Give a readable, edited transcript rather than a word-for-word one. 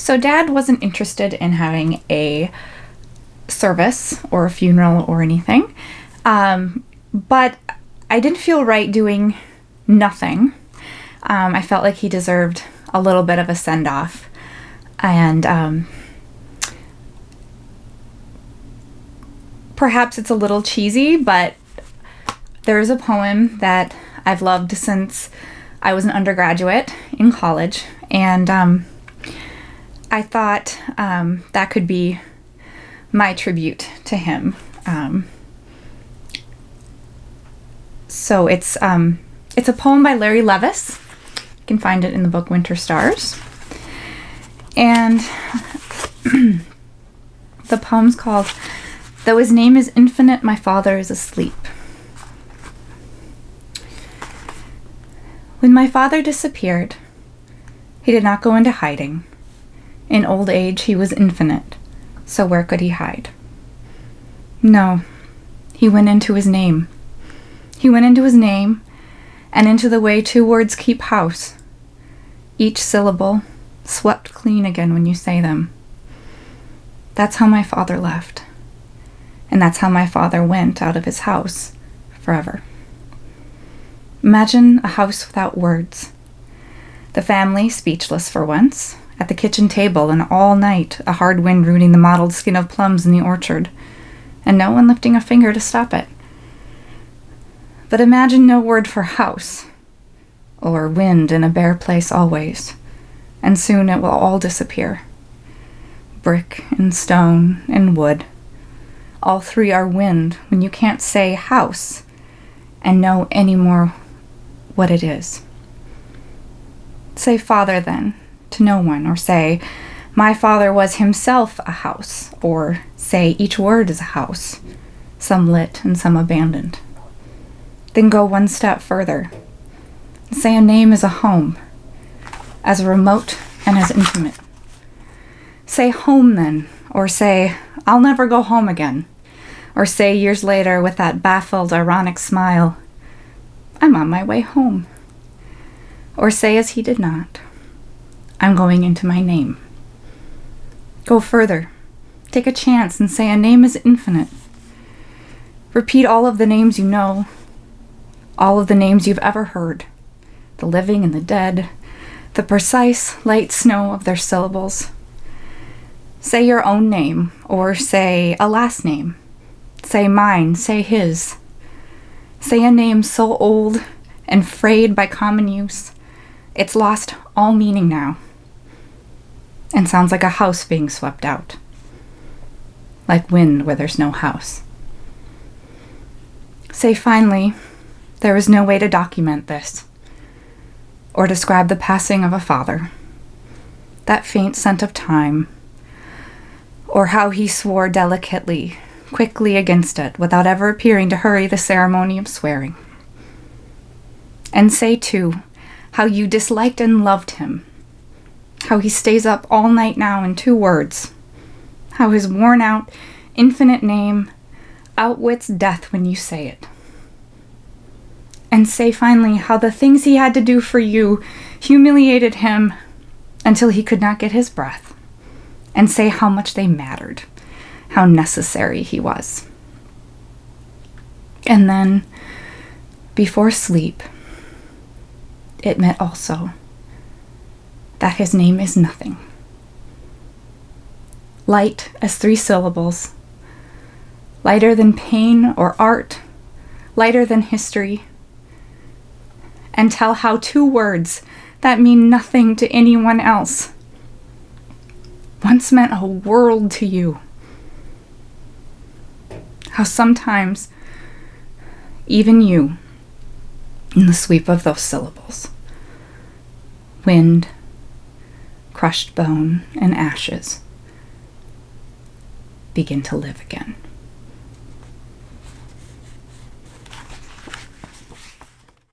So Dad wasn't interested in having a service or a funeral or anything. But I didn't feel right doing nothing. I felt like he deserved a little bit of a send-off. And perhaps it's a little cheesy, but there's a poem that I've loved since I was an undergraduate in college. And I thought that could be my tribute to him. So it's a poem by Larry Levis. You can find it in the book Winter Stars. And the poem's called Though His Name is Infinite, My Father is Asleep. When my father disappeared, he did not go into hiding. In old age, he was infinite, so where could he hide? No, he went into his name. He went into his name, and into the way two words keep house, each syllable swept clean again when you say them. That's how my father left, and that's how my father went out of his house forever. Imagine a house without words, the family speechless for once, at the kitchen table, and all night a hard wind rooting the mottled skin of plums in the orchard, and no one lifting a finger to stop it. But imagine no word for house, or wind in a bare place always, and soon it will all disappear. Brick and stone and wood, all three are wind when you can't say house and know any more what it is. Say father then, to no one, or say, my father was himself a house, or say each word is a house, some lit and some abandoned. Then go one step further. Say a name is a home, as remote and as intimate. Say home then, or say, I'll never go home again, or say years later with that baffled, ironic smile, I'm on my way home. Or say as he did not, I'm going into my name. Go further. Take a chance and say a name is infinite. Repeat all of the names you know, all of the names you've ever heard, the living and the dead, the precise light snow of their syllables. Say your own name, or say a last name. Say mine, say his. Say a name so old and frayed by common use, it's lost all meaning now, and sounds like a house being swept out, like wind where there's no house. Say finally, there is no way to document this, or describe the passing of a father, that faint scent of time, or how he swore delicately, quickly against it, without ever appearing to hurry the ceremony of swearing. And say, too, how you disliked and loved him, how he stays up all night now in 2 words, how his worn-out, infinite name outwits death when you say it. And say finally how the things he had to do for you humiliated him until he could not get his breath, and say how much they mattered, how necessary he was. And then, before sleep, admit also that his name is nothing. Light as 3 syllables, lighter than pain or art, lighter than history, and tell how 2 words that mean nothing to anyone else once meant a world to you. How sometimes even you, in the sweep of those syllables, wind, crushed bone, and ashes begin to live again.